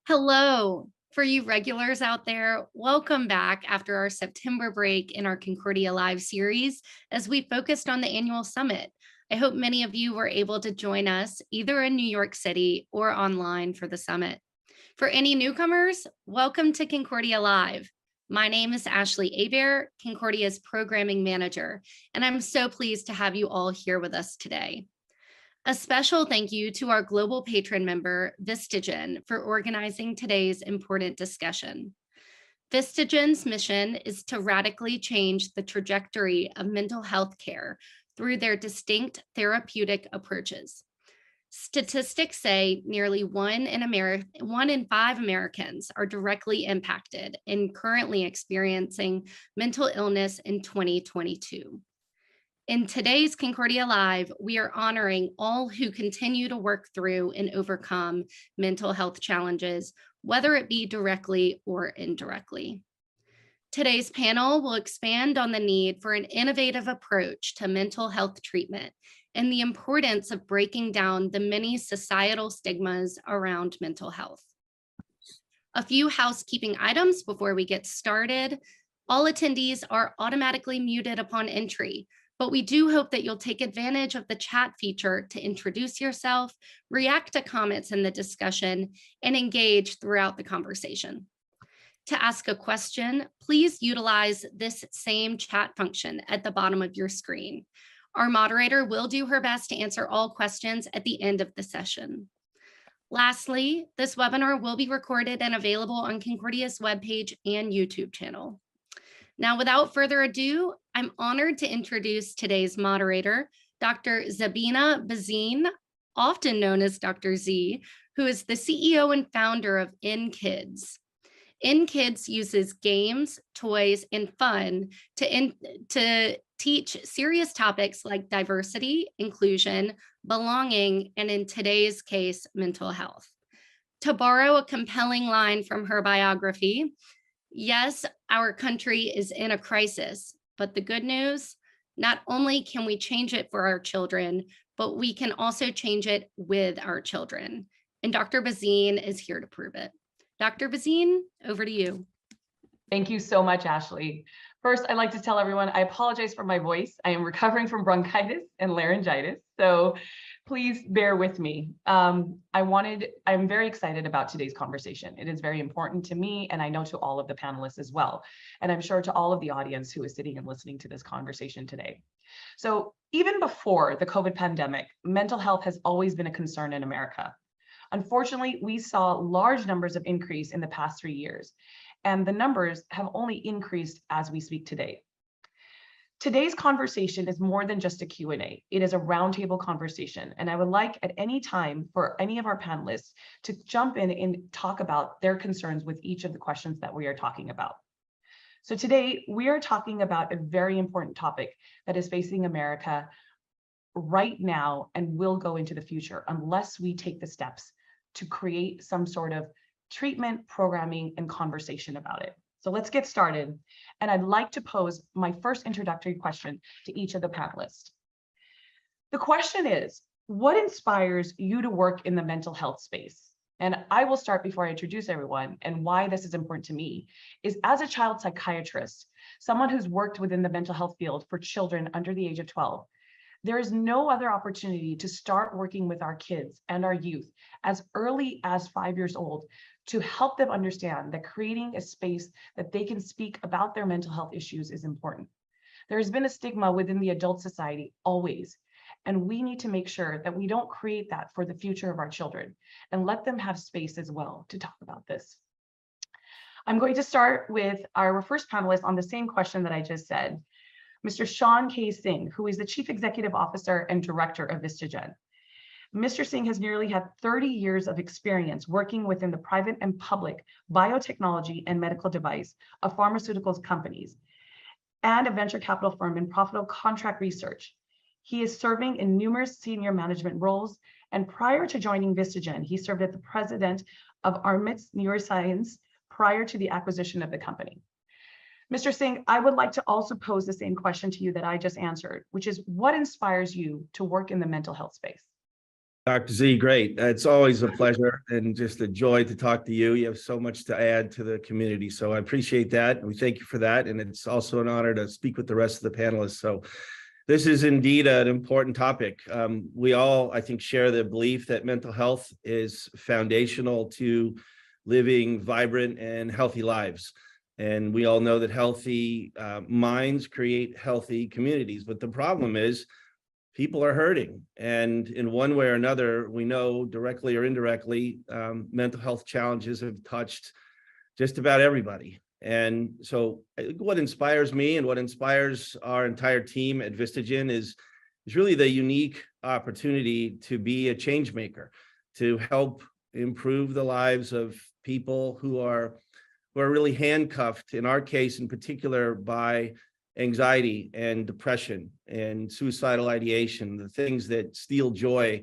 Hello. For you regulars out there, welcome back after our September break in our Concordia Live series as we focused on the annual summit. I hope many of you were able to join us either in New York City or online for the summit. For any newcomers, welcome to Concordia Live. My name is Ashley Hebert, Concordia's programming manager, and I'm so pleased to have you all here with us today. A special thank you to our global patron member, Vistagen, for organizing today's important discussion. Vistagen's mission is to radically change the trajectory of mental health care through their distinct therapeutic approaches. Statistics say nearly 1 in 5 Americans are directly impacted and currently experiencing mental illness in 2022. In today's Concordia Live, we are honoring all who continue to work through and overcome mental health challenges, whether it be directly or indirectly. Today's panel will expand on the need for an innovative approach to mental health treatment and the importance of breaking down the many societal stigmas around mental health. A few housekeeping items before we get started. All attendees are automatically muted upon entry, but we do hope that you'll take advantage of the chat feature to introduce yourself, react to comments in the discussion, and engage throughout the conversation. To ask a question, please utilize this same chat function at the bottom of your screen. Our moderator will do her best to answer all questions at the end of the session. Lastly, this webinar will be recorded and available on Concordia's webpage and YouTube channel. Now, without further ado, I'm honored to introduce today's moderator, Dr. Zabina Bazine, often known as Dr. Z, who is the CEO and founder of InKids. InKids uses games, toys, and fun to teach serious topics like diversity, inclusion, belonging, and in today's case, mental health. To borrow a compelling line from her biography, yes, our country is in a crisis, but the good news, not only can we change it for our children, but we can also change it with our children. And Dr. Bazine is here to prove it. Dr. Bazine, over to you. Thank you so much, Ashley. First, I'd like to tell everyone I apologize for my voice. I am recovering from bronchitis and laryngitis, so please bear with me. I'm very excited about today's conversation. It is very important to me, and I know to all of the panelists as well. And I'm sure to all of the audience who is sitting and listening to this conversation today. So even before the COVID pandemic, mental health has always been a concern in America. Unfortunately, we saw large numbers of increase in the past 3 years, and the numbers have only increased as we speak today. Today's conversation is more than just a Q&A. It is a roundtable conversation, and I would like at any time for any of our panelists to jump in and talk about their concerns with each of the questions that we are talking about. So today, we are talking about a very important topic that is facing America right now and will go into the future unless we take the steps to create some sort of treatment, programming, and conversation about it. So let's get started. And I'd like to pose my first introductory question to each of the panelists. The question is, what inspires you to work in the mental health space? And I will start before I introduce everyone, and why this is important to me is as a child psychiatrist, someone who's worked within the mental health field for children under the age of 12, there is no other opportunity to start working with our kids and our youth as early as 5 years old to help them understand that creating a space that they can speak about their mental health issues is important. There has been a stigma within the adult society always, and we need to make sure that we don't create that for the future of our children and let them have space as well to talk about this. I'm going to start with our first panelist on the same question that I just said, Mr. Sean K. Singh, who is the Chief Executive Officer and Director of Vistagen. Mr. Singh has nearly had 30 years of experience working within the private and public biotechnology and medical device of pharmaceuticals companies and a venture capital firm in profitable contract research. He is serving in numerous senior management roles, and prior to joining Vistagen, he served as the president of Armit's Neuroscience prior to the acquisition of the company. Mr. Singh, I would like to also pose the same question to you that I just answered, which is what inspires you to work in the mental health space? Dr. Z, great. It's always a pleasure and just a joy to talk to you. You have so much to add to the community. So I appreciate that. We thank you for that. And it's also an honor to speak with the rest of the panelists. So this is indeed an important topic. We all, I think, share the belief that mental health is foundational to living vibrant and healthy lives. And we all know that healthy minds create healthy communities. But the problem is, people are hurting. And in one way or another, we know directly or indirectly, mental health challenges have touched just about everybody. And so what inspires me and what inspires our entire team at Vistagen is really the unique opportunity to be a change maker, to help improve the lives of people who are really handcuffed, in our case in particular, by anxiety and depression and suicidal ideation, the things that steal joy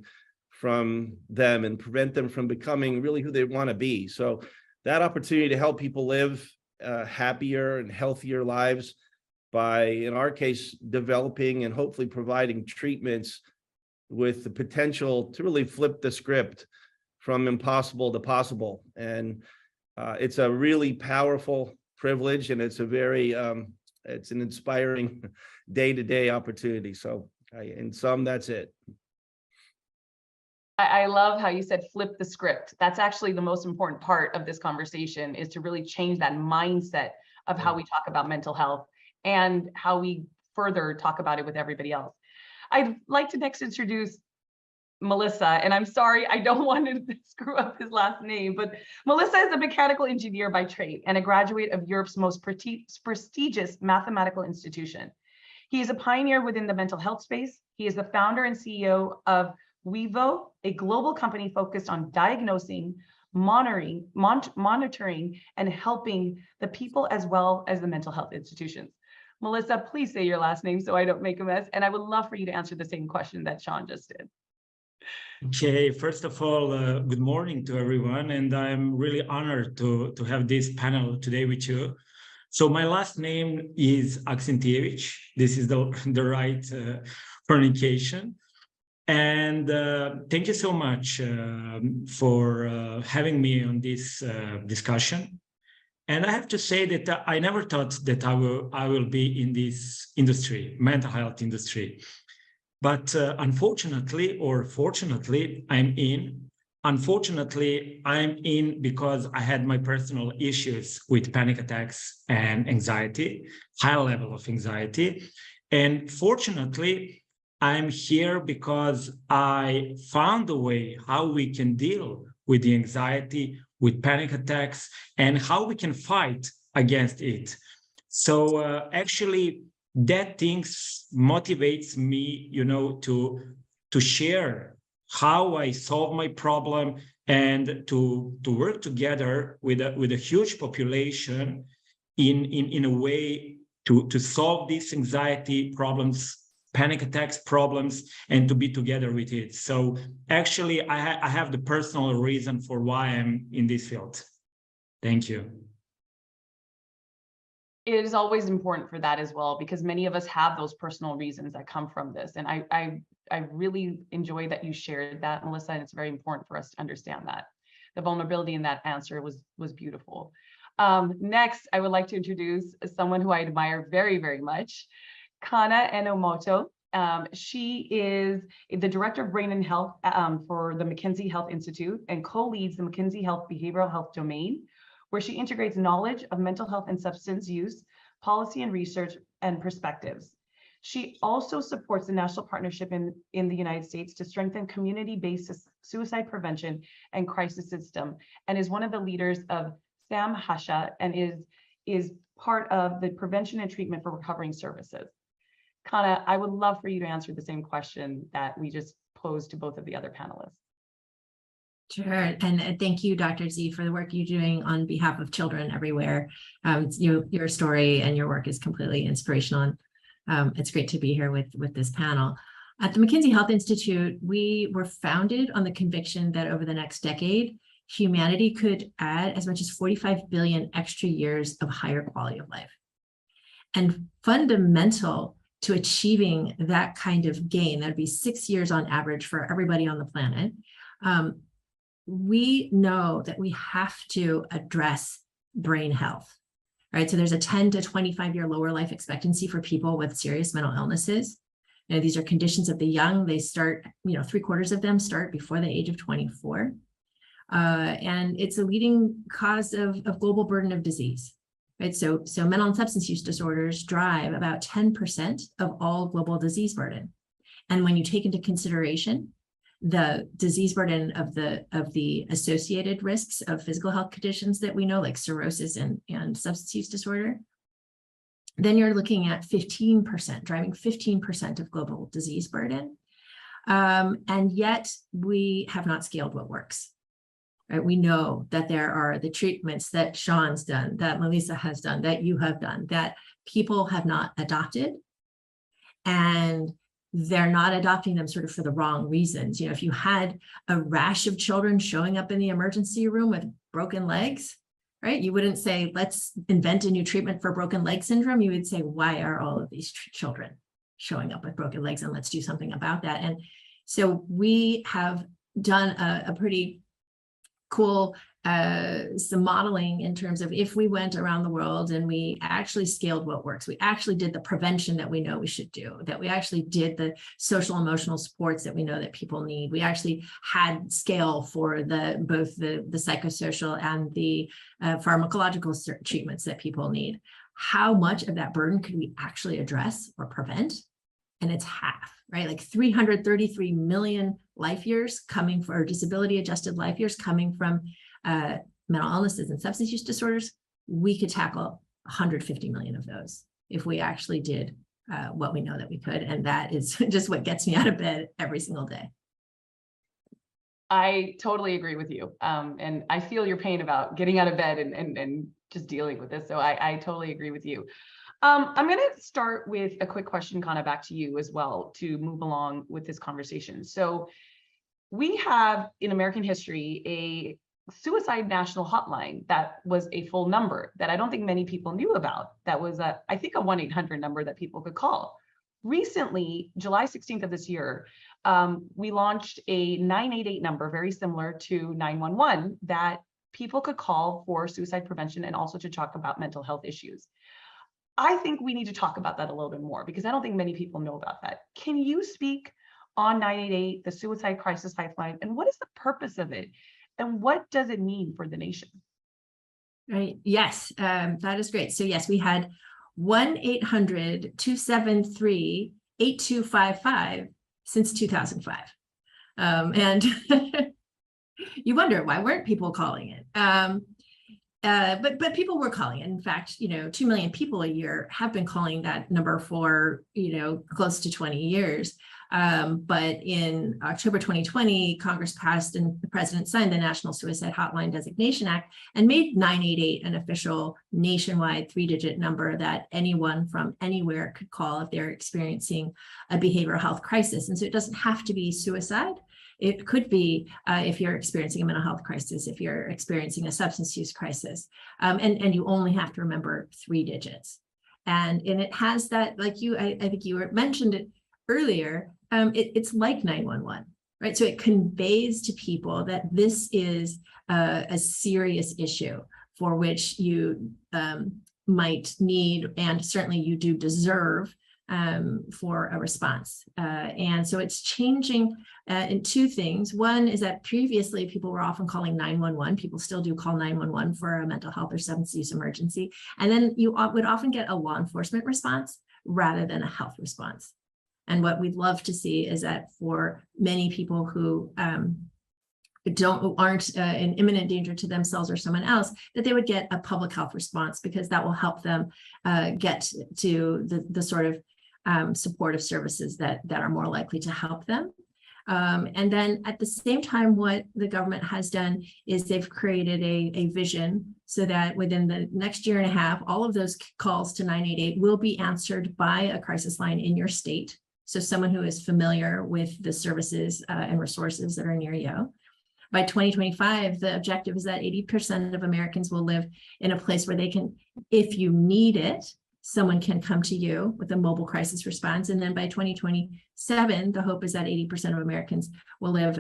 from them and prevent them from becoming really who they want to be. So that opportunity to help people live happier and healthier lives by, in our case, developing and hopefully providing treatments with the potential to really flip the script from impossible to possible. And it's a really powerful privilege, and it's a very it's an inspiring day-to-day opportunity. So in sum, that's it. I love how you said flip the script. That's actually the most important part of this conversation, is to really change that mindset of how we talk about mental health and how we further talk about it with everybody else. I'd like to next introduce Melissa, and I'm sorry, I don't want to screw up his last name, but Melissa is a mechanical engineer by trade and a graduate of Europe's most prestigious mathematical institution. He is a pioneer within the mental health space. He is the founder and CEO of Wevo, a global company focused on diagnosing, monitoring, and helping the people as well as the mental health institutions. Melissa, please say your last name so I don't make a mess. And I would love for you to answer the same question that Sean just did. Okay, first of all, good morning to everyone, and I'm really honored to have this panel today with you. So my last name is Aksentievich. This is the right pronunciation. And thank you so much for having me on this discussion. And I have to say that I never thought that I will be in this industry, mental health industry. But unfortunately, or fortunately, I'm in. Unfortunately, I'm in because I had my personal issues with panic attacks and anxiety, high level of anxiety. And fortunately, I'm here because I found a way how we can deal with the anxiety, with panic attacks, and how we can fight against it. So actually, that things motivates me, to share how I solve my problem and to work together with a huge population in a way to solve these anxiety problems, panic attacks problems, and to be together with it. So actually, I have the personal reason for why I'm in this field. Thank you. It is always important for that as well, because many of us have those personal reasons that come from this. And I really enjoy that you shared that, Melissa, and it's very important for us to understand that. The vulnerability in that answer was beautiful. Next, I would like to introduce someone who I admire very, very much, Kana Enomoto. She is the Director of Brain and Health for the McKinsey Health Institute and co-leads the McKinsey Health Behavioral Health domain, where she integrates knowledge of mental health and substance use, policy and research, and perspectives. She also supports the national partnership in the United States to strengthen community-based suicide prevention and crisis system, and is one of the leaders of Sam Hasha, and is part of the prevention and treatment for recovering services. Kana, I would love for you to answer the same question that we just posed to both of the other panelists. Sure, and thank you, Dr. Z, for the work you're doing on behalf of children everywhere. Your story and your work is completely inspirational. It's great to be here with this panel. At the McKinsey Health Institute, we were founded on the conviction that over the next decade, humanity could add as much as 45 billion extra years of higher quality of life. And fundamental to achieving that kind of gain, that'd be 6 years on average for everybody on the planet. We know that we have to address brain health, right? So there's a 10 to 25-year lower life expectancy for people with serious mental illnesses. You know, these are conditions of the young. They start, 3/4 of them start before the age of 24. And it's a leading cause of global burden of disease, right? So mental and substance use disorders drive about 10% of all global disease burden. And when you take into consideration the disease burden of the associated risks of physical health conditions that we know, like cirrhosis and substance use disorder, then you're looking at 15%, driving 15% of global disease burden. And yet we have not scaled what works. Right? We know that there are the treatments that Sean's done, that Melissa has done, that you have done, that people have not adopted. And they're not adopting them sort of for the wrong reasons. If you had a rash of children showing up in the emergency room with broken legs, right? You wouldn't say, let's invent a new treatment for broken leg syndrome. You would say, why are all of these children showing up with broken legs? And let's do something about that. And so we have done a pretty cool some modeling in terms of if we went around the world and we actually scaled what works, we actually did the prevention that we know we should do, that we actually did the social emotional supports that we know that people need. We actually had scale for both the psychosocial and the pharmacological treatments that people need. How much of that burden could we actually address or prevent? And it's half, right? Like 333 million life years coming for disability adjusted life years coming from mental illnesses and substance use disorders. We could tackle 150 million of those if we actually did what we know that we could. And that is just what gets me out of bed every single day. I totally agree with you. And I feel your pain about getting out of bed and just dealing with this. So I totally agree with you. I'm going to start with a quick question, Kana, back to you as well to move along with this conversation. So we have in American history a suicide national hotline that was a full number that I don't think many people knew about. That was I think a 1-800 number that people could call. Recently, July 16th of this year, we launched a 988 number very similar to 911 that people could call for suicide prevention and also to talk about mental health issues. I think we need to talk about that a little bit more because I don't think many people know about that. Can you speak on 988, the suicide crisis lifeline, and what is the purpose of it? And what does it mean for the nation? Right. Yes, that is great. So yes, we had 1-800-273-8255 since 2005. And you wonder, why weren't people calling it? But people were calling it. In fact, 2 million people a year have been calling that number for, close to 20 years. But in October 2020, Congress passed and the president signed the National Suicide Hotline Designation Act and made 988 an official nationwide 3-digit number that anyone from anywhere could call if they're experiencing a behavioral health crisis. And so it doesn't have to be suicide. It could be if you're experiencing a mental health crisis, if you're experiencing a substance use crisis, and you only have to remember 3 digits. And it has that, like I think you mentioned it earlier, it's like 911, right? So it conveys to people that this is a serious issue for which you might need, and certainly you do deserve for a response. And so it's changing in 2 things. One is that previously people were often calling 911. People still do call 911 for a mental health or substance use emergency. And then you would often get a law enforcement response rather than a health response. And what we'd love to see is that for many people who aren't in imminent danger to themselves or someone else, that they would get a public health response, because that will help them get to the sort of supportive services that are more likely to help them. And then at the same time, what the government has done is they've created a vision so that within the next year and a half, all of those calls to 988 will be answered by a crisis line in your state. So someone who is familiar with the services and resources that are near you. By 2025, the objective is that 80% of Americans will live in a place where they can, if you need it, someone can come to you with a mobile crisis response. And then by 2027, the hope is that 80% of Americans will live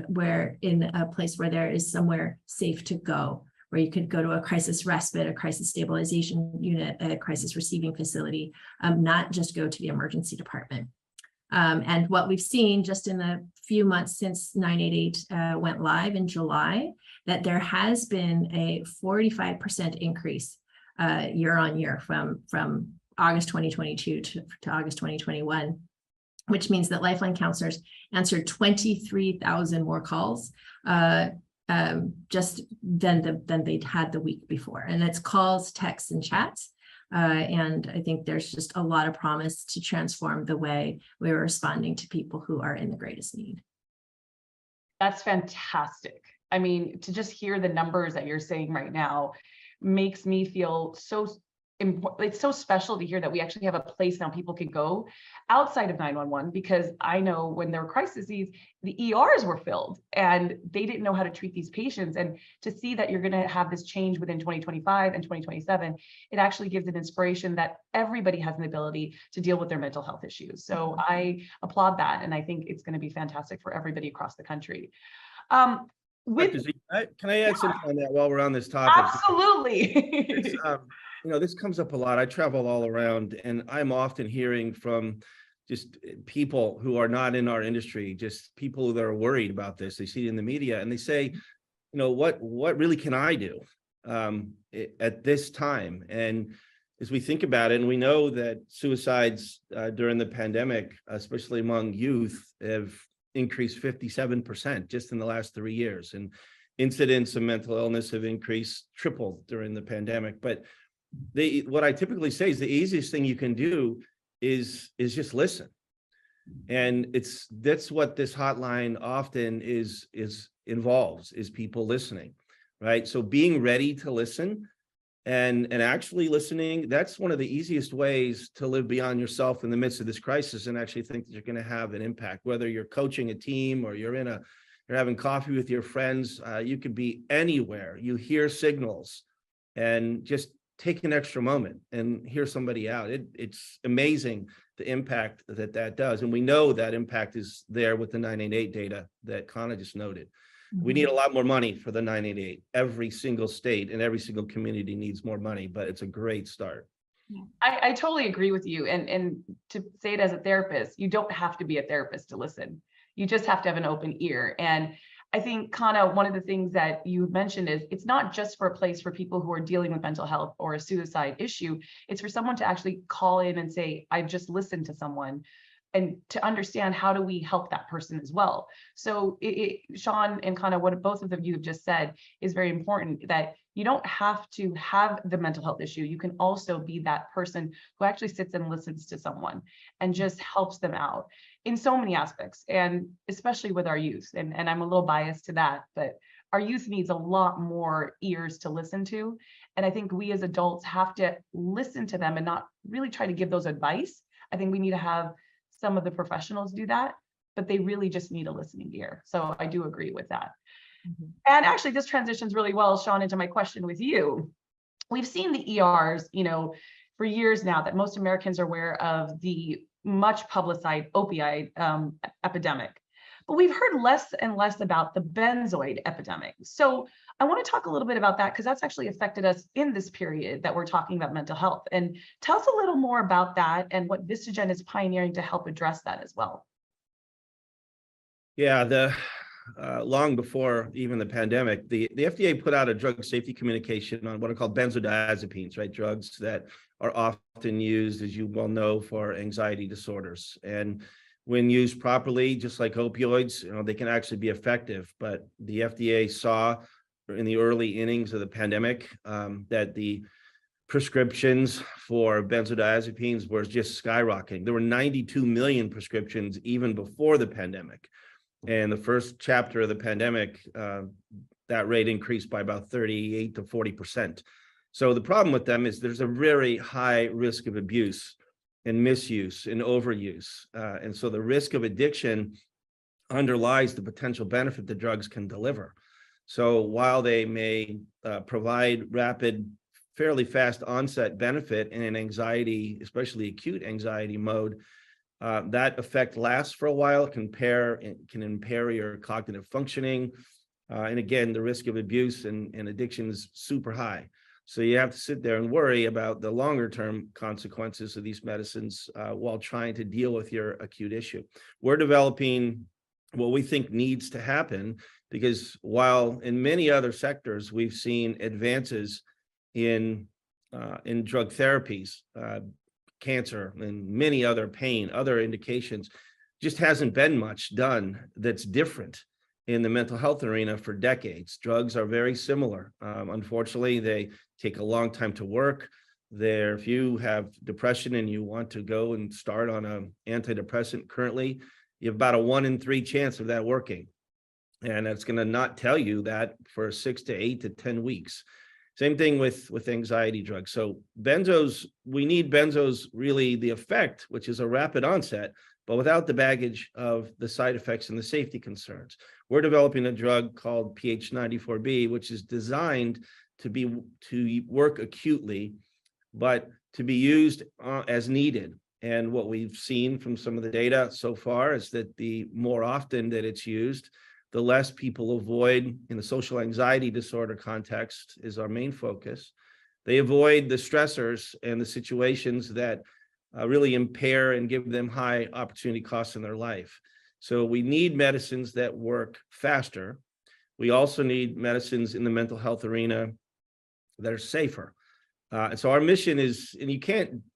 in a place where there is somewhere safe to go, where you could go to a crisis respite, a crisis stabilization unit, a crisis receiving facility, not just go to the emergency department. And what we've seen just in the few months since 988 went live in July, that there has been a 45% increase year on year from August 2022 to August 2021, which means that Lifeline counselors answered 23,000 more calls just than they'd had the week before. And that's calls, texts, and chats. And I think there's just a lot of promise to transform the way we're responding to people who are in the greatest need. That's fantastic. I mean, to just hear the numbers that you're saying right now makes me feel so important. It's so special to hear that we actually have a place now people can go outside of 911, because I know when there were crises, the ERs were filled and they didn't know how to treat these patients. And to see that you're going to have this change within 2025 and 2027, it actually gives an inspiration that everybody has an ability to deal with their mental health issues. So I applaud that. And I think it's going to be fantastic for everybody across the country. Dr. Z, can I add something on that while we're on this topic? Absolutely. This comes up a lot. I travel all around, and I'm often hearing from just people who are not in our industry, just people that are worried about this. They see it in the media and they say, what really can I do at this time? And as we think about it, and we know that suicides during the pandemic, especially among youth, have increased 57% just in the last 3 years. And incidents of mental illness have increased, tripled during the pandemic. But what I typically say is the easiest thing you can do is just listen. And that's what this hotline often involves, is people listening, right? So being ready to listen and actually listening, that's one of the easiest ways to live beyond yourself in the midst of this crisis and actually think that you're going to have an impact, whether you're coaching a team or you're having coffee with your friends. You could be anywhere. You hear signals, and just take an extra moment and hear somebody out. It's amazing the impact that does. And we know that impact is there with the 988 data that Kana just noted. We need a lot more money for the 988. Every single state and every single community needs more money, but it's a great start. I totally agree with you. And to say it as a therapist, you don't have to be a therapist to listen. You just have to have an open ear. And I think, Kana, one of the things that you mentioned is it's not just for a place for people who are dealing with mental health or a suicide issue. It's for someone to actually call in and say, I've just listened to someone, and to understand how do we help that person as well. So Sean and Kana, what both of you have just said is very important, that you don't have to have the mental health issue. You can also be that person who actually sits and listens to someone and just helps them out in so many aspects, and especially with our youth. And I'm a little biased to that, but our youth needs a lot more ears to listen to. And I think we as adults have to listen to them and not really try to give those advice. I think we need to have some of the professionals do that, but they really just need a listening ear. So I do agree with that. And actually this transitions really well, Sean, into my question with you. We've seen the ERs, for years now, that most Americans are aware of the much publicized opioid epidemic, but we've heard less and less about the benzoid epidemic. So I want to talk a little bit about that, because that's actually affected us in this period that we're talking about mental health. And tell us a little more about that and what Vistagen is pioneering to help address that as well. Yeah, long before even the pandemic, the FDA put out a drug safety communication on what are called benzodiazepines, right? Drugs that are often used, as you well know, for anxiety disorders. And when used properly, just like opioids, they can actually be effective. But the FDA saw in the early innings of the pandemic that the prescriptions for benzodiazepines were just skyrocketing. There were 92 million prescriptions even before the pandemic. And the first chapter of the pandemic, that rate increased by about 38 to 40%. So the problem with them is there's a very high risk of abuse and misuse and overuse. And so the risk of addiction underlies the potential benefit the drugs can deliver. So while they may provide rapid fairly fast onset benefit in an anxiety, especially acute anxiety mode. That effect lasts for a while, can impair your cognitive functioning. And again, the risk of abuse and addiction is super high. So you have to sit there and worry about the longer term consequences of these medicines while trying to deal with your acute issue. We're developing what we think needs to happen, because while in many other sectors we've seen advances in drug therapies, cancer and many other other indications, just hasn't been much done that's different in the mental health arena for decades. Drugs are very similar. Unfortunately, they take a long time to work. If you have depression and you want to go and start on an antidepressant currently, you have about a 1 in 3 chance of that working. And it's going to not tell you that for 6 to 8 to 10 weeks. Same thing with anxiety drugs. So we need benzos, really the effect, which is a rapid onset, but without the baggage of the side effects and the safety concerns. We're developing a drug called PH94B, which is designed to work acutely, but to be used as needed. And what we've seen from some of the data so far is that the more often that it's used, the less people avoid, in the social anxiety disorder context is our main focus. They avoid the stressors and the situations that really impair and give them high opportunity costs in their life. So we need medicines that work faster. We also need medicines in the mental health arena that are safer. And so our mission is, and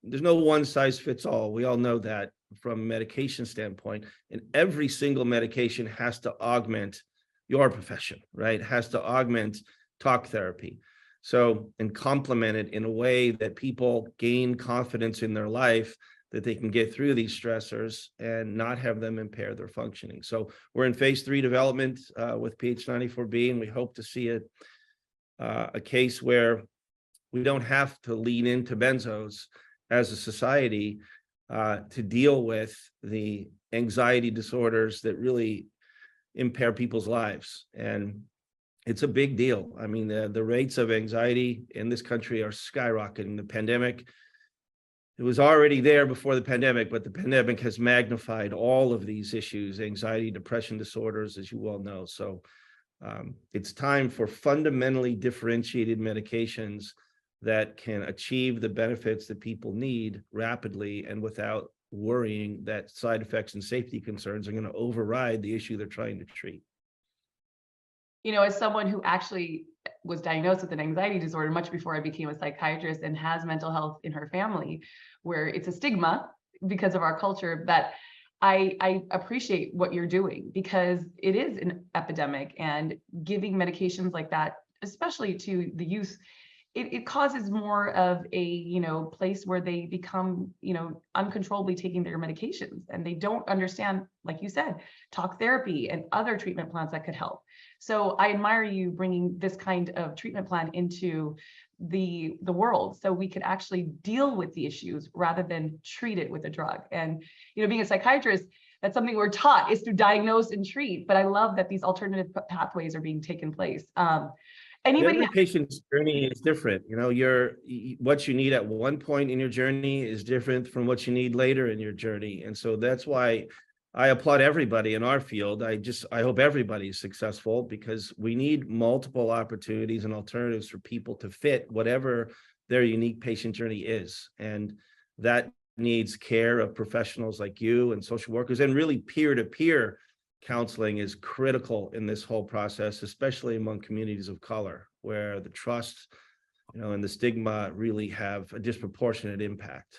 there's no one size fits all. We all know that from a medication standpoint, and every single medication has to augment your profession, right? It has to augment talk therapy. So, and complement it in a way that people gain confidence in their life, that they can get through these stressors and not have them impair their functioning. So we're in phase 3 development with PH94B, and we hope to see a case where we don't have to lean into benzos as a society to deal with the anxiety disorders that really impair people's lives. And it's a big deal. I mean, the rates of anxiety in this country are skyrocketing. The pandemic, it was already there before the pandemic, but the pandemic has magnified all of these issues, anxiety, depression disorders, as you well know. So it's time for fundamentally differentiated medications that can achieve the benefits that people need rapidly and without worrying that side effects and safety concerns are going to override the issue they're trying to treat. You know, as someone who actually was diagnosed with an anxiety disorder much before I became a psychiatrist and has mental health in her family, where it's a stigma because of our culture, that I appreciate what you're doing, because it is an epidemic, and giving medications like that, especially to the youth, it causes more of a, place where they become, uncontrollably taking their medications, and they don't understand, like you said, talk therapy and other treatment plans that could help. So I admire you bringing this kind of treatment plan into the world, so we could actually deal with the issues rather than treat it with a drug. And, being a psychiatrist, that's something we're taught, is to diagnose and treat. But I love that these alternative pathways are being taken place. Every patient's journey is different. What you need at one point in your journey is different from what you need later in your journey. And so that's why I applaud everybody in our field. I hope everybody is successful, because we need multiple opportunities and alternatives for people to fit whatever their unique patient journey is. And that needs care of professionals like you and social workers, and really peer-to-peer counseling is critical in this whole process, especially among communities of color, where the trust, and the stigma really have a disproportionate impact.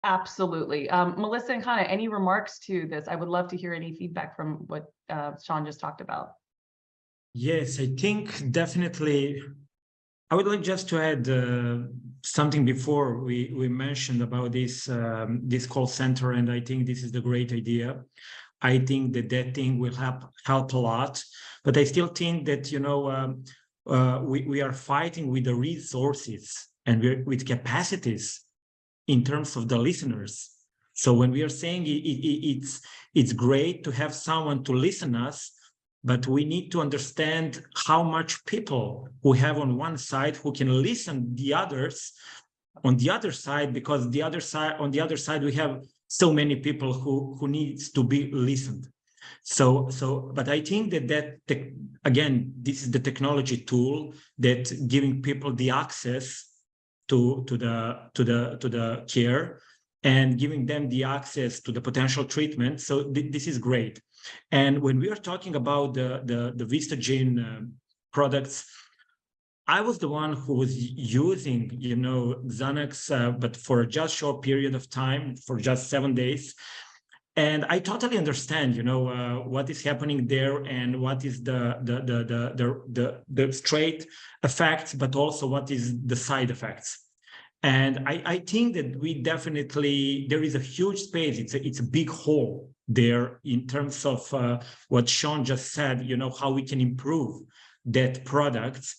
Absolutely. Melissa and Kana, any remarks to this? I would love to hear any feedback from what Sean just talked about. Yes, I think definitely. I would like just to add something before we mentioned about this call center, and I think this is the great idea. I think that thing will help a lot, but I still think that we are fighting with the resources and with capacities in terms of the listeners. So when we are saying it's great to have someone to listen us, but we need to understand how much people who have on one side who can listen the others on the other side, because on the other side we have so many people who needs to be listened. But I think that again, this is the technology tool that giving people the access to the care and giving them the access to the potential treatment. So this is great. And when we are talking about the VistaGene products, I was the one who was using, Xanax, but for just short period of time, for just 7 days. And I totally understand, what is happening there and what is the straight effects, but also what is the side effects. And I think that there is a huge space. It's a big hole there in terms of what Sean just said, how we can improve that product.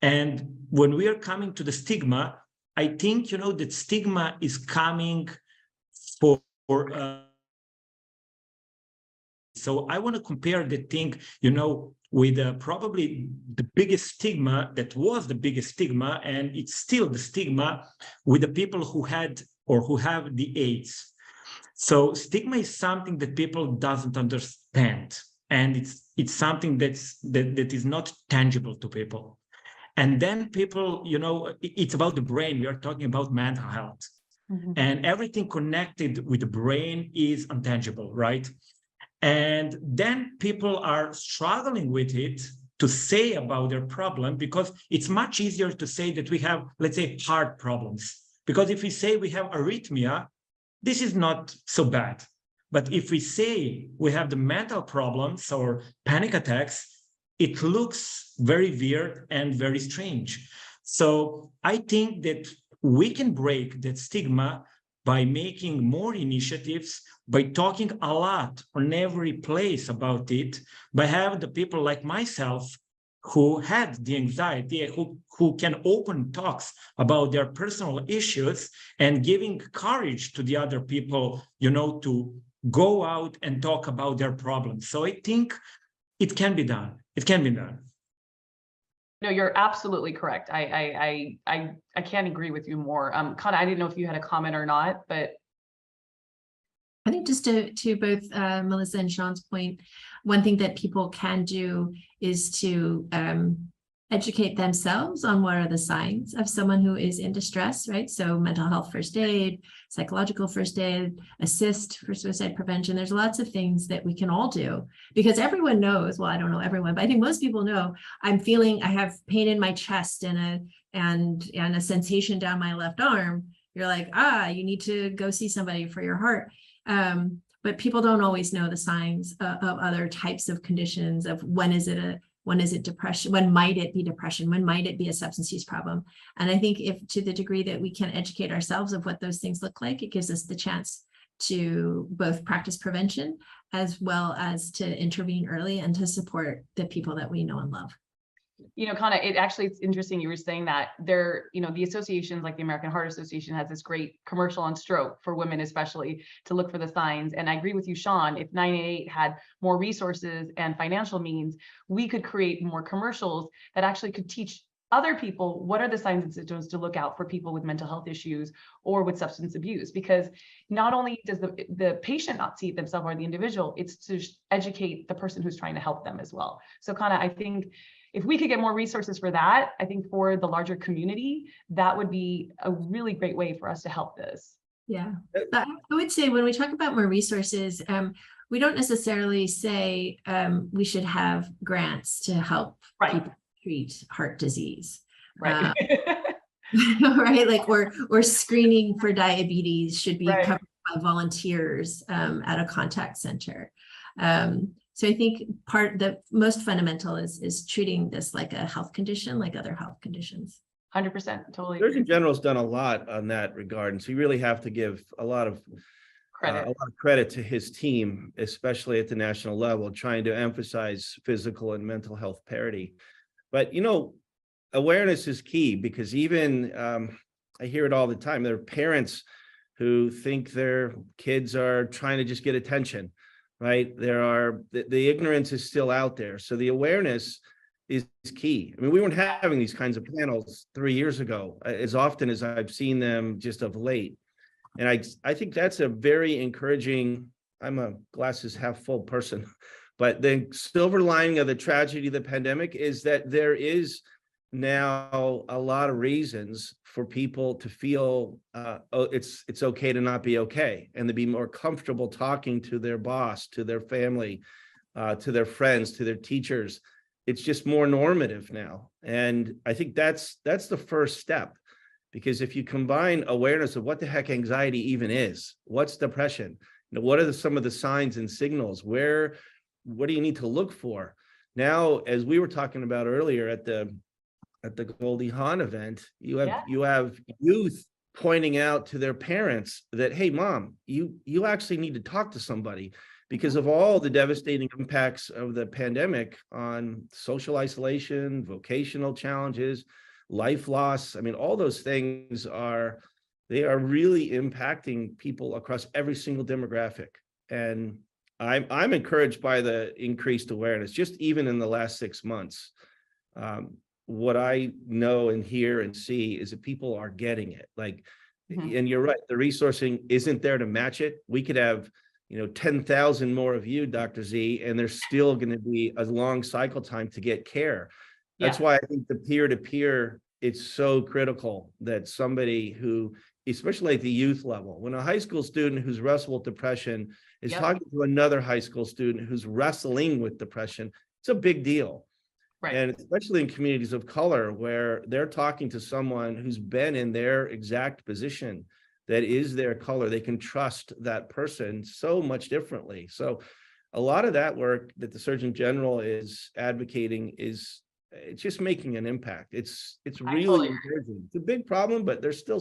And when we are coming to the stigma, I think, that stigma is coming for so I want to compare the thing, with probably the biggest stigma that was the biggest stigma, and it's still the stigma with the people who had or who have the AIDS. So stigma is something that people doesn't understand, and it's something that is not tangible to people. And then people, it's about the brain. We are talking about mental health, and everything connected with the brain is intangible, right? And then people are struggling with it to say about their problem, because it's much easier to say that we have, let's say, heart problems. Because if we say we have arrhythmia, this is not so bad. But if we say we have the mental problems or panic attacks, it looks very weird and very strange. So I think that we can break that stigma by making more initiatives, by talking a lot on every place about it, by having the people like myself who had the anxiety, who can open talks about their personal issues, and giving courage to the other people, to go out and talk about their problems. So I think it can be done. It can be done. No, you're absolutely correct. I can't agree with you more. Kana, I didn't know if you had a comment or not, but I think just to both Melissa and Sean's point, one thing that people can do is to educate themselves on what are the signs of someone who is in distress, right? So mental health first aid, psychological first aid, assist for suicide prevention. There's lots of things that we can all do, because everyone knows, well, I don't know everyone, but I think most people know, I have pain in my chest and a sensation down my left arm. You're like, you need to go see somebody for your heart. But people don't always know the signs of other types of conditions, of when is it depression, when might it be depression, when might it be a substance use problem. And I think if to the degree that we can educate ourselves of what those things look like, it gives us the chance to both practice prevention as well as to intervene early and to support the people that we know and love. Kana, it's interesting you were saying that there, the associations like the American Heart Association has this great commercial on stroke for women, especially, to look for the signs. And I agree with you, Sean, if 988 had more resources and financial means, we could create more commercials that actually could teach other people what are the signs and symptoms to look out for people with mental health issues or with substance abuse. Because not only does the patient not see it themselves or the individual, it's to educate the person who's trying to help them as well. So Kana, I think if we could get more resources for that, I think for the larger community, that would be a really great way for us to help this. Yeah, I would say when we talk about more resources, we don't necessarily say we should have grants to help people treat heart disease. Right. Right, like or screening for diabetes should be covered by volunteers at a contact center. So I think the most fundamental is treating this like a health condition, like other health conditions. 100%, totally. Surgeon General's done a lot on that regard, and so you really have to give a lot of credit to his team, especially at the national level, trying to emphasize physical and mental health parity. But awareness is key, because even I hear it all the time. There are parents who think their kids are trying to just get attention. right? The ignorance is still out there. So the awareness is key. I mean, we weren't having these kinds of panels 3 years ago, as often as I've seen them just of late. And I think that's a very encouraging, I'm a glasses half full person, but the silver lining of the tragedy of the pandemic is that there is now a lot of reasons for people to feel it's okay to not be okay, and to be more comfortable talking to their boss, to their family, to their friends, to their teachers. It's just more normative now. And I think that's the first step. Because if you combine awareness of what the heck anxiety even is, what's depression, what are some of the signs and signals, what do you need to look for? Now, as we were talking about earlier at the Goldie Hawn event, you have youth pointing out to their parents that, hey, mom, you actually need to talk to somebody because of all the devastating impacts of the pandemic on social isolation, vocational challenges, life loss. I mean, all those things are really impacting people across every single demographic. And I'm encouraged by the increased awareness, just even in the last 6 months. What I know and hear and see is that people are getting it. Like, and you're right, the resourcing isn't there to match it. We could have 10,000 more of you, Dr. Z, and there's still going to be a long cycle time to get care. That's why I think the peer-to-peer, it's so critical that somebody who, especially at the youth level, when a high school student who's wrestled with depression is talking to another high school student who's wrestling with depression, it's a big deal. Right. And especially in communities of color where they're talking to someone who's been in their exact position, that is their color, they can trust that person so much differently. So a lot of that work that the Surgeon General is advocating it's just making an impact. It's really encouraging. It's a big problem, but there's still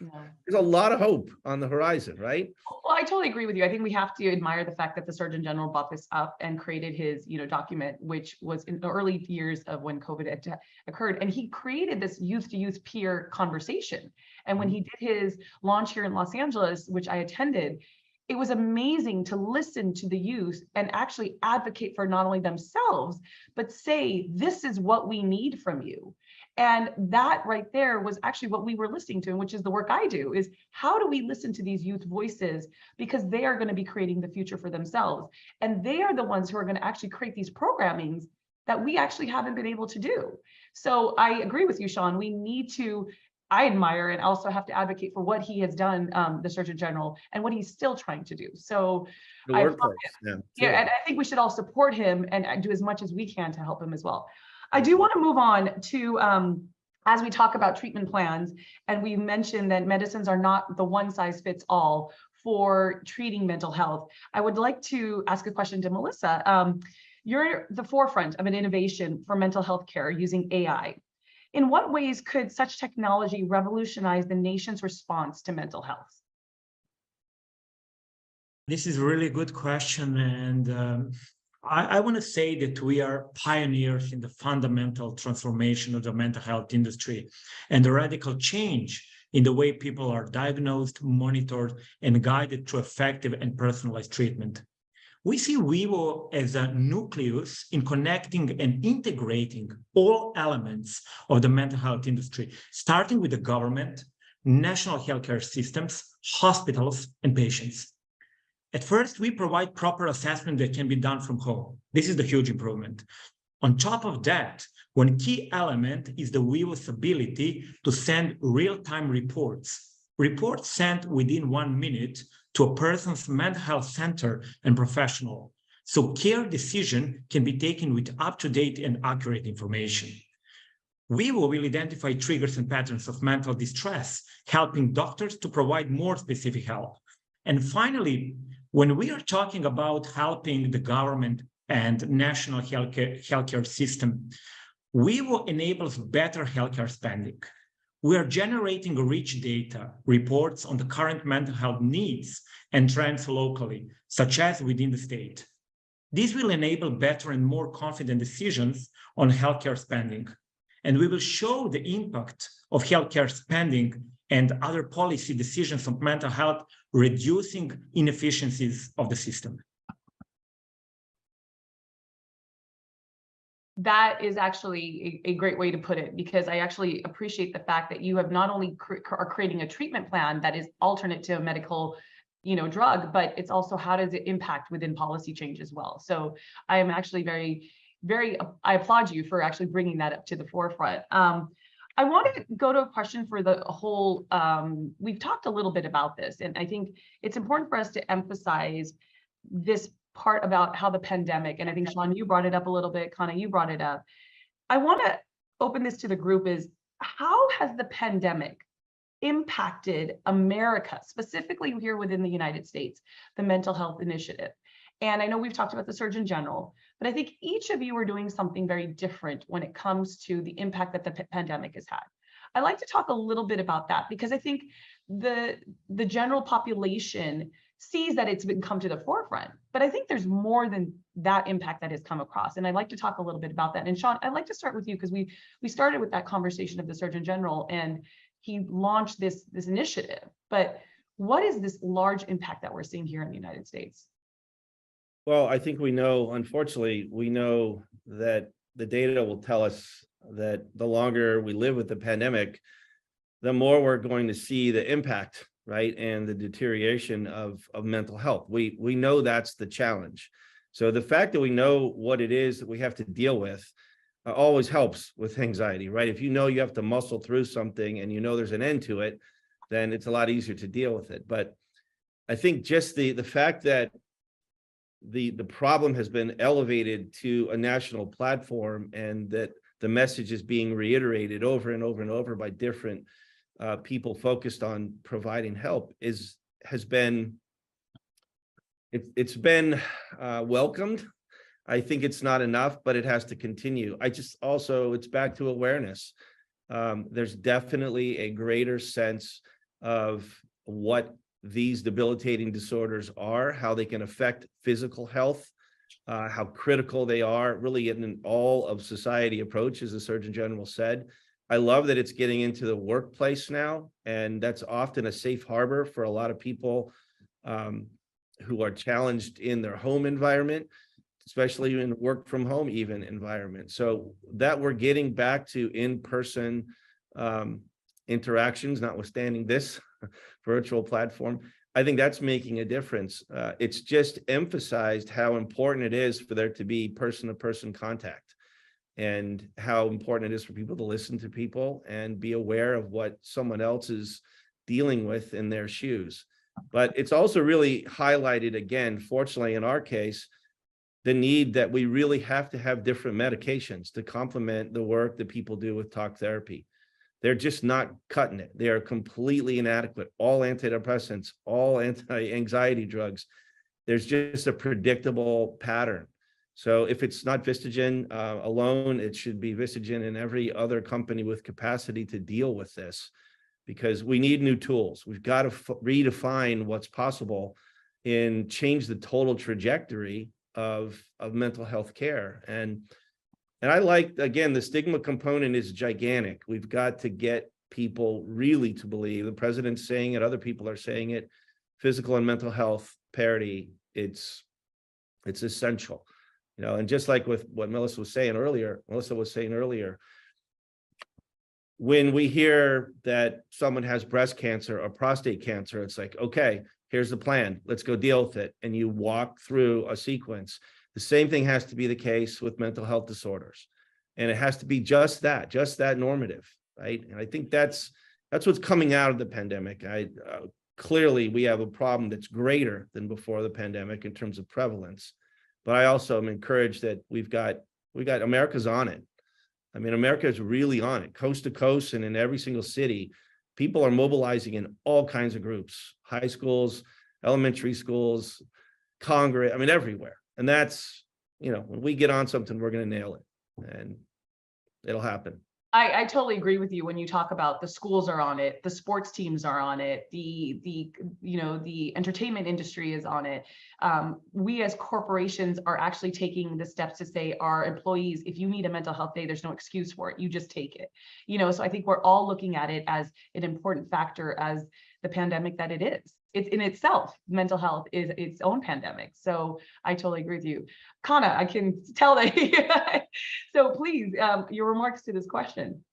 there's a lot of hope on the horizon, right? Well, I totally agree with you. I think we have to admire the fact that the Surgeon General brought this up and created his, document, which was in the early years of when COVID had occurred. And he created this youth to youth peer conversation. And when he did his launch here in Los Angeles, which I attended, it was amazing to listen to the youth and actually advocate for not only themselves, but say, this is what we need from you. And that right there was actually what we were listening to, which is the work I do, is how do we listen to these youth voices? Because they are going to be creating the future for themselves. And they are the ones who are going to actually create these programmings that we actually haven't been able to do. So I agree with you, Sean. We need to, I admire and also have to advocate for what he has done, the Surgeon General, and what he's still trying to do. So the workplace, and I think we should all support him and do as much as we can to help him as well. I do want to move on to, as we talk about treatment plans, and we mentioned that medicines are not the one size fits all for treating mental health. I would like to ask a question to Melissa. You're the forefront of an innovation for mental health care using AI. In what ways could such technology revolutionize the nation's response to mental health? This is a really good question. And I want to say that we are pioneers in the fundamental transformation of the mental health industry and the radical change in the way people are diagnosed, monitored, and guided through effective and personalized treatment. We see Vivo as a nucleus in connecting and integrating all elements of the mental health industry, starting with the government, national healthcare systems, hospitals, and patients. At first, we provide proper assessment that can be done from home. This is the huge improvement. On top of that, one key element is the Vivo's ability to send real-time reports. Reports sent within 1 minute to a person's mental health center and professional. So care decision can be taken with up-to-date and accurate information. Vivo will identify triggers and patterns of mental distress, helping doctors to provide more specific help. And finally, when we are talking about helping the government and national healthcare system, Vivo enables better healthcare spending. We are generating rich data, reports on the current mental health needs and trends locally, such as within the state. This will enable better and more confident decisions on healthcare spending. And we will show the impact of healthcare spending and other policy decisions on mental health, reducing inefficiencies of the system. that is actually a great way to put it, because I actually appreciate the fact that you have not only are creating a treatment plan that is alternate to a medical, drug, but it's also how does it impact within policy change as well. So I am actually I applaud you for actually bringing that up to the forefront. I want to go to a question for the whole, we've talked a little bit about this, and I think it's important for us to emphasize this part about how the pandemic, and I think Sean, you brought it up a little bit, Kana, you brought it up. I want to open this to the group is, how has the pandemic impacted America, specifically here within the United States, the mental health initiative? And I know we've talked about the Surgeon General, but I think each of you are doing something very different when it comes to the impact that the pandemic has had. I'd like to talk a little bit about that, because I think the general population sees that it's come to the forefront, but I think there's more than that impact that has come across. And I'd like to talk a little bit about that. And Sean, I'd like to start with you, because we started with that conversation of the Surgeon General, and he launched this initiative. But what is this large impact that we're seeing here in the United States? Well, I think unfortunately, we know that the data will tell us that the longer we live with the pandemic, the more we're going to see the impact, right, and the deterioration of mental health. We know that's the challenge. So the fact that we know what it is that we have to deal with always helps with anxiety, right? If you know you have to muscle through something and you know there's an end to it, then it's a lot easier to deal with it. But I think just the fact that the problem has been elevated to a national platform, and that the message is being reiterated over and over and over by different people focused on providing help has been welcomed. I think it's not enough, but it has to continue. It's back to awareness. There's definitely a greater sense of what these debilitating disorders are, how they can affect physical health, how critical they are, really in an all of society approach, as the Surgeon General said. I love that it's getting into the workplace now, and that's often a safe harbor for a lot of people who are challenged in their home environment, especially in work from home even environment. So that we're getting back to in-person interactions, notwithstanding this virtual platform, I think that's making a difference. It's just emphasized how important it is for there to be person-to-person contact, and how important it is for people to listen to people and be aware of what someone else is dealing with in their shoes. But it's also really highlighted, again, fortunately in our case, the need that we really have to have different medications to complement the work that people do with talk therapy. They're just not cutting it. They are completely inadequate. All antidepressants, all anti-anxiety drugs, there's just a predictable pattern. So if it's not Vistagen alone, it should be Vistagen and every other company with capacity to deal with this, because we need new tools. We've got to redefine what's possible and change the total trajectory of mental health care. And I like, again, the stigma component is gigantic. We've got to get people really to believe, the president's saying it, other people are saying it, physical and mental health parity, it's essential. And just like with what Melissa was saying earlier, when we hear that someone has breast cancer or prostate cancer, it's like, okay, here's the plan, let's go deal with it. And you walk through a sequence. The same thing has to be the case with mental health disorders. And it has to be just that normative, right? And I think that's what's coming out of the pandemic. Clearly, we have a problem that's greater than before the pandemic in terms of prevalence. But I also am encouraged that we got America's on it. I mean, America is really on it, coast to coast, and in every single city, people are mobilizing in all kinds of groups, high schools, elementary schools, Congress, I mean, everywhere. And that's, when we get on something, we're going to nail it, and it'll happen. I totally agree with you when you talk about the schools are on it, the sports teams are on it, the entertainment industry is on it. We as corporations are actually taking the steps to say, our employees, if you need a mental health day, there's no excuse for it. You just take it. So I think we're all looking at it as an important factor as the pandemic that it is. it's in itself, mental health is its own pandemic. So I totally agree with you. Kana, I can tell that. So please, your remarks to this question.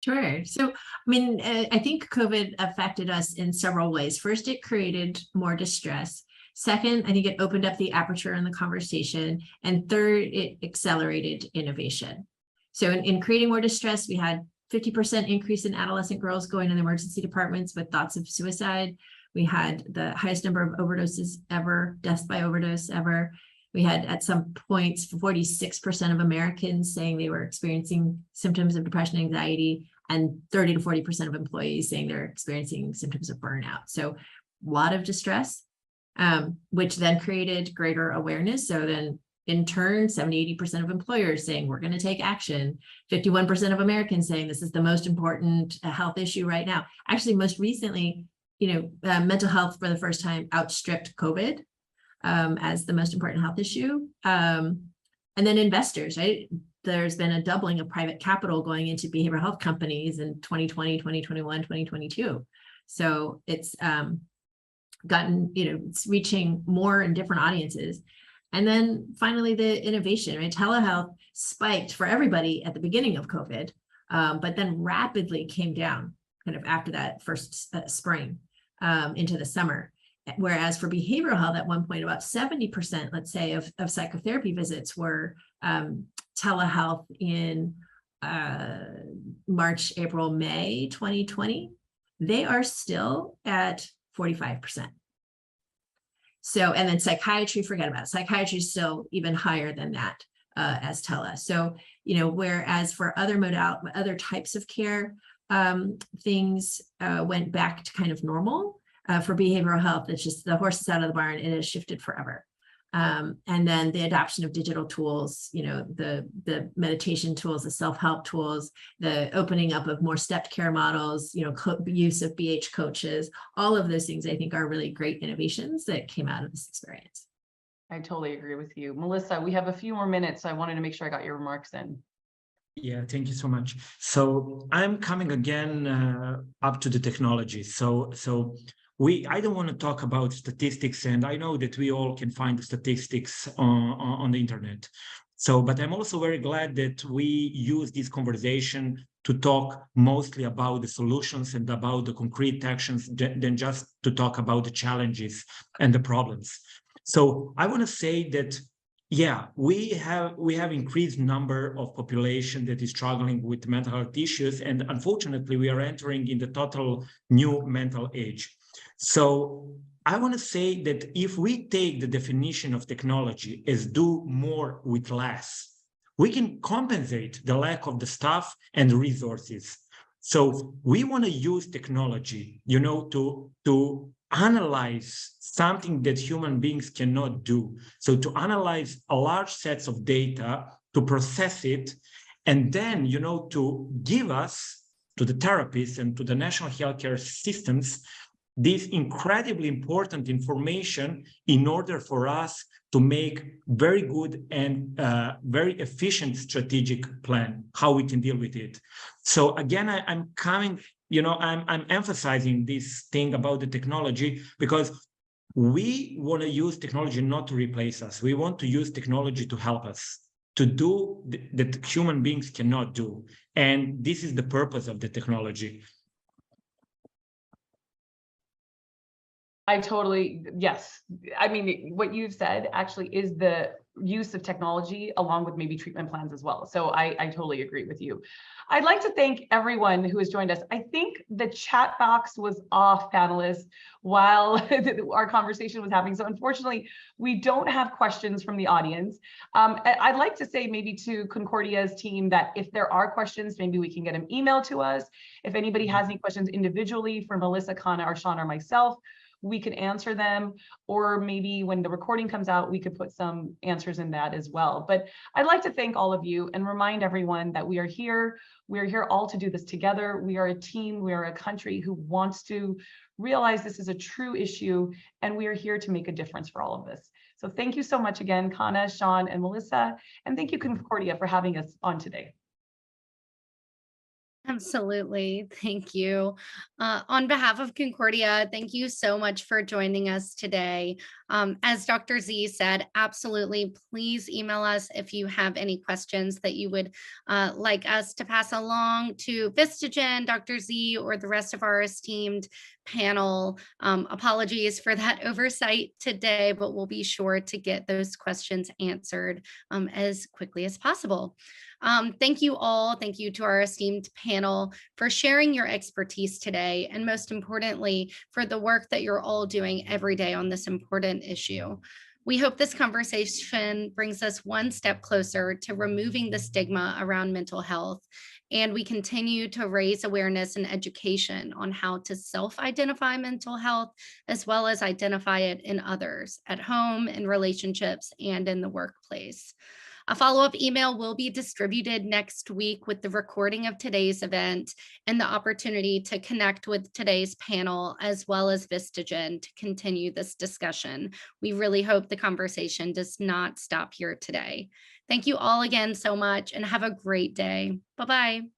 Sure. So, I mean, I think COVID affected us in several ways. First, it created more distress. Second, I think it opened up the aperture in the conversation. And third, it accelerated innovation. So in creating more distress, we had 50% increase in adolescent girls going to the emergency departments with thoughts of suicide. We had the highest number of overdoses ever, deaths by overdose ever. We had at some points 46% of Americans saying they were experiencing symptoms of depression, anxiety, and 30 to 40% of employees saying they're experiencing symptoms of burnout. So a lot of distress, which then created greater awareness. So then in turn, 70-80% of employers saying we're going to take action, 51% of Americans saying this is the most important health issue right now. Actually, most recently, mental health for the first time outstripped COVID as the most important health issue. And then investors, right? There's been a doubling of private capital going into behavioral health companies in 2020, 2021, 2022. So it's gotten, it's reaching more and different audiences. And then finally, the innovation, right? Telehealth spiked for everybody at the beginning of COVID, but then rapidly came down kind of after that first spring into the summer. Whereas for behavioral health, at one point, about 70%, let's say, of psychotherapy visits were telehealth in March, April, May 2020. They are still at 45%. So, and then psychiatry, forget about it. Psychiatry is still even higher than that as tele. So, whereas for other types of care, things went back to kind of normal. For behavioral health, it's just the horse is out of the barn. It has shifted forever. And then the adoption of digital tools, the meditation tools, the self-help tools, the opening up of more stepped care models, use of BH coaches, all of those things I think are really great innovations that came out of this experience. I totally agree with you. Melissa, we have a few more minutes, so I wanted to make sure I got your remarks in. Yeah, thank you so much. So I'm coming again up to the technology. So I don't want to talk about statistics, and I know that we all can find the statistics on the internet. So, but I'm also very glad that we use this conversation to talk mostly about the solutions and about the concrete actions than just to talk about the challenges and the problems. So I want to say that, yeah, we have increased number of population that is struggling with mental health issues, and unfortunately, we are entering in the total new mental age. So I want to say that if we take the definition of technology as do more with less, we can compensate the lack of the staff and resources. So we want to use technology, to analyze something that human beings cannot do. So to analyze a large sets of data, to process it, and then, to give us, to the therapists and to the national healthcare systems, this incredibly important information in order for us to make very good and very efficient strategic plan, how we can deal with it. So again, I'm emphasizing this thing about the technology because we want to use technology not to replace us. We want to use technology to help us to do that human beings cannot do. And this is the purpose of the technology. Yes. I mean, what you've said actually is the use of technology along with maybe treatment plans as well. So I totally agree with you. I'd like to thank everyone who has joined us. I think the chat box was off, panelists, while our conversation was happening. So unfortunately, we don't have questions from the audience. I'd like to say maybe to Concordia's team that if there are questions, maybe we can get them emailed to us. If anybody has any questions individually for Melissa, Kana, or Sean, or myself, we could answer them, or maybe when the recording comes out, we could put some answers in that as well. But I'd like to thank all of you and remind everyone that we are here. We are here all to do this together. We are a team. We are a country who wants to realize this is a true issue, and we are here to make a difference for all of this. So thank you so much again, Kana, Sean, and Melissa, and thank you, Concordia, for having us on today. Absolutely. Thank you. On behalf of Concordia, thank you so much for joining us today. As Dr. Z said, absolutely, please email us if you have any questions that you would like us to pass along to Vistagen, Dr. Z, or the rest of our esteemed panel. Apologies for that oversight today, but we'll be sure to get those questions answered as quickly as possible. Thank you all. Thank you to our esteemed panel for sharing your expertise today, and most importantly, for the work that you're all doing every day on this important issue. We hope this conversation brings us one step closer to removing the stigma around mental health, and we continue to raise awareness and education on how to self-identify mental health, as well as identify it in others, at home, in relationships, and in the workplace. A follow-up email will be distributed next week with the recording of today's event and the opportunity to connect with today's panel, as well as Vistagen, to continue this discussion. We really hope the conversation does not stop here today. Thank you all again so much, and have a great day. Bye-bye.